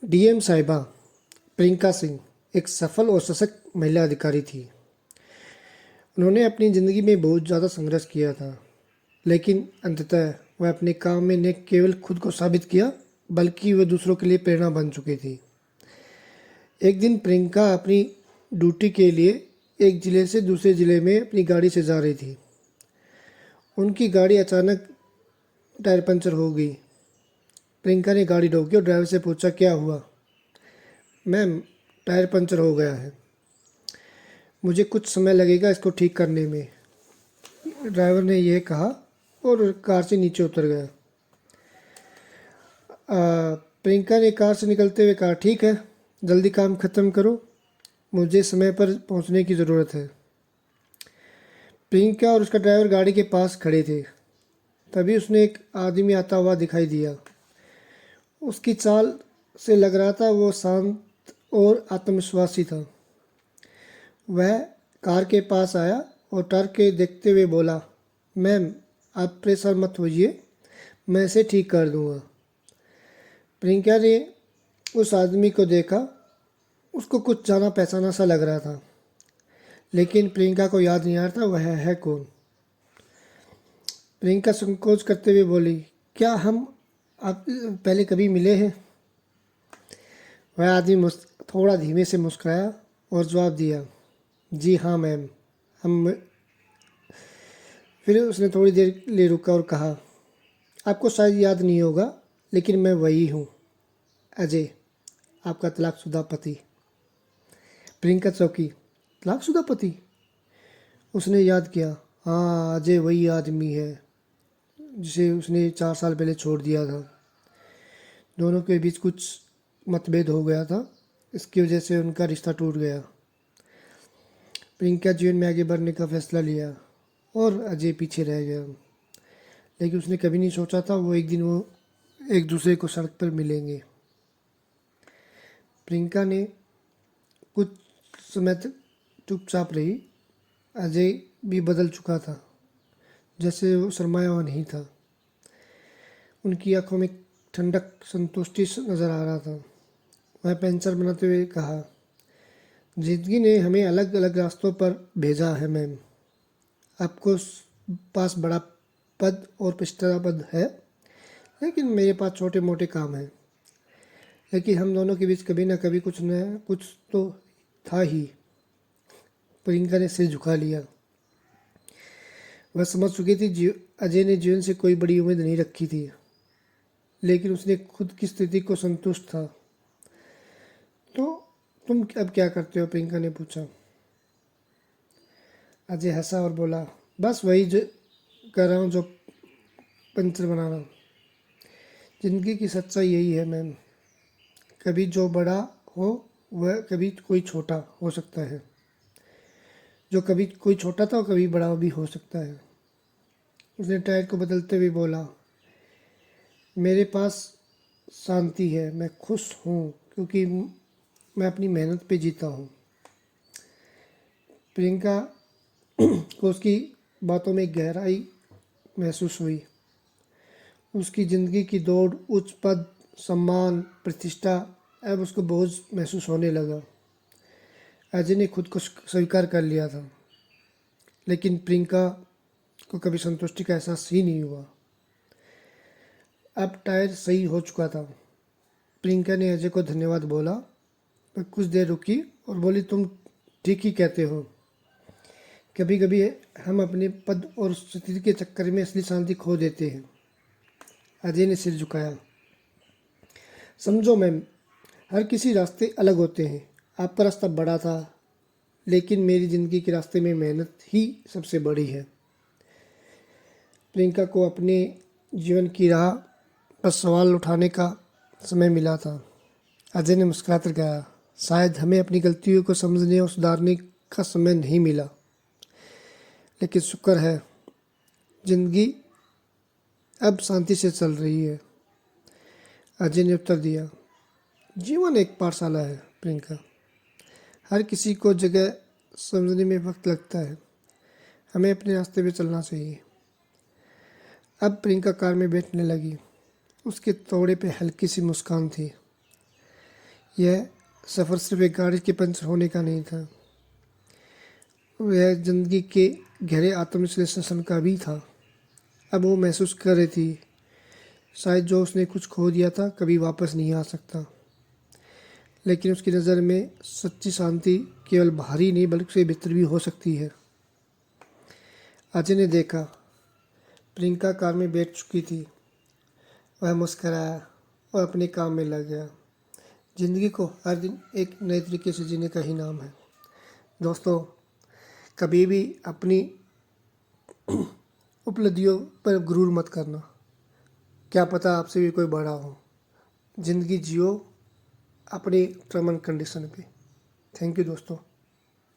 DM साहिबा प्रियंका सिंह एक सफल और सशक्त महिला अधिकारी थी। उन्होंने अपनी ज़िंदगी में बहुत ज़्यादा संघर्ष किया था, लेकिन अंततः वह अपने काम में न केवल खुद को साबित किया, बल्कि वह दूसरों के लिए प्रेरणा बन चुकी थी। एक दिन प्रियंका अपनी ड्यूटी के लिए एक ज़िले से दूसरे ज़िले में अपनी गाड़ी से जा रही थी। उनकी गाड़ी अचानक टायर पंचर हो गई। प्रियंका ने गाड़ी रोकी और ड्राइवर से पूछा, क्या हुआ? मैम, टायर पंचर हो गया है। मुझे कुछ समय लगेगा इसको ठीक करने में, ड्राइवर ने यह कहा और कार से नीचे उतर गया। प्रियंका ने कार से निकलते हुए कहा, ठीक है, जल्दी काम ख़त्म करो, मुझे समय पर पहुंचने की ज़रूरत है। प्रियंका और उसका ड्राइवर गाड़ी के पास खड़े थे। तभी उसने एक आदमी आता हुआ दिखाई दिया। उसकी चाल से लग रहा था वो शांत और आत्मविश्वासी था। वह कार के पास आया और टर्क के देखते हुए बोला, मैम, आप परेशान मत होइए, मैं इसे ठीक कर दूंगा। प्रियंका ने उस आदमी को देखा। उसको कुछ जाना पहचाना सा लग रहा था, लेकिन प्रियंका को याद नहीं आ रहा था वह है कौन। प्रियंका संकोच करते हुए बोली, क्या हम आप पहले कभी मिले हैं? वह आदमी थोड़ा धीमे से मुस्कुराया और जवाब दिया, जी हाँ मैम, हम। फिर उसने थोड़ी देर लिए रुका और कहा, आपको शायद याद नहीं होगा, लेकिन मैं वही हूँ, अजय, आपका तलाकशुदा पति। प्रियंका चौंकी। तलाकशुदा पति? उसने याद किया, हाँ, अजय वही आदमी है जिसे उसने 4 साल पहले छोड़ दिया था। दोनों के बीच कुछ मतभेद हो गया था, इसकी वजह से उनका रिश्ता टूट गया। प्रियंका जीवन में आगे बढ़ने का फैसला लिया और अजय पीछे रह गया। लेकिन उसने कभी नहीं सोचा था वो एक दिन वो एक दूसरे को सड़क पर मिलेंगे। प्रियंका ने कुछ समय तक चुपचाप रही। अजय भी बदल चुका था, जैसे वो शर्माया हुआ नहीं था। उनकी आंखों में ठंडक, संतुष्टि नजर आ रहा था। वह पेंसिल बनाते हुए कहा, जिंदगी ने हमें अलग अलग रास्तों पर भेजा है मैम। आपको पास बड़ा पद और प्रतिष्ठा पद है, लेकिन मेरे पास छोटे मोटे काम हैं। लेकिन हम दोनों के बीच कभी ना कभी कुछ न कुछ तो था ही। प्रियंका ने सिर झुका लिया। वह समझ चुकी थी अजय ने जीवन से कोई बड़ी उम्मीद नहीं रखी थी, लेकिन उसने खुद की स्थिति को संतुष्ट था। तो तुम अब क्या करते हो? प्रियंका ने पूछा। अजय हंसा और बोला, बस वही जो कर रहा हूँ जो पंचर बना रहा हूँ। जिंदगी की सच्चाई यही है मैम, कभी जो बड़ा हो वह कभी कोई छोटा हो सकता है, जो कभी कोई छोटा था कभी बड़ा भी हो सकता है। उसने टायर को बदलते हुए बोला, मेरे पास शांति है, मैं खुश हूँ क्योंकि मैं अपनी मेहनत पे जीता हूँ। प्रियंका को उसकी बातों में गहराई महसूस हुई। उसकी ज़िंदगी की दौड़, उच्च पद, सम्मान, प्रतिष्ठा अब उसको बोझ महसूस होने लगा। अजय ने खुद को स्वीकार कर लिया था, लेकिन प्रियंका को कभी संतुष्टि का एहसास ही नहीं हुआ। अब टायर सही हो चुका था। प्रियंका ने अजय को धन्यवाद बोला। वह कुछ देर रुकी और बोली, तुम ठीक ही कहते हो, कभी कभी हम अपने पद और स्थिति के चक्कर में असली शांति खो देते हैं। अजय ने सिर झुकाया। समझो मैम, हर किसी रास्ते अलग होते हैं। आपका रास्ता बड़ा था, लेकिन मेरी ज़िंदगी के रास्ते में मेहनत ही सबसे बड़ी है। प्रियंका को अपने जीवन की राह पर सवाल उठाने का समय मिला था। अजय ने मुस्कुराकर कहा, शायद हमें अपनी गलतियों को समझने और सुधारने का समय नहीं मिला, लेकिन शुक्र है जिंदगी अब शांति से चल रही है। अजय ने उत्तर दिया, जीवन एक पाठशाला है प्रियंका, हर किसी को जगह समझने में वक्त लगता है, हमें अपने रास्ते पे चलना चाहिए। अब प्रियंका कार में बैठने लगी। उसके चेहरे पे हल्की सी मुस्कान थी। यह सफ़र सिर्फ एक गाड़ी के पंचर होने का नहीं था, यह ज़िंदगी के गहरे आत्मविश्लेषण का भी था। अब वो महसूस कर रही थी, शायद जो उसने कुछ खो दिया था कभी वापस नहीं आ सकता। लेकिन उसकी नज़र में सच्ची शांति केवल बाहरी नहीं बल्कि उसके भीतर भी हो सकती है। अजय ने देखा, प्रियंका कार में बैठ चुकी थी। वह मुस्कराया और अपने काम में लग गया। ज़िंदगी को हर दिन एक नए तरीके से जीने का ही नाम है। दोस्तों, कभी भी अपनी उपलब्धियों पर गुरूर मत करना, क्या पता आपसे भी कोई बड़ा हो। ज़िंदगी जियो अपने टर्म एंड कंडीशन पे। थैंक यू दोस्तों।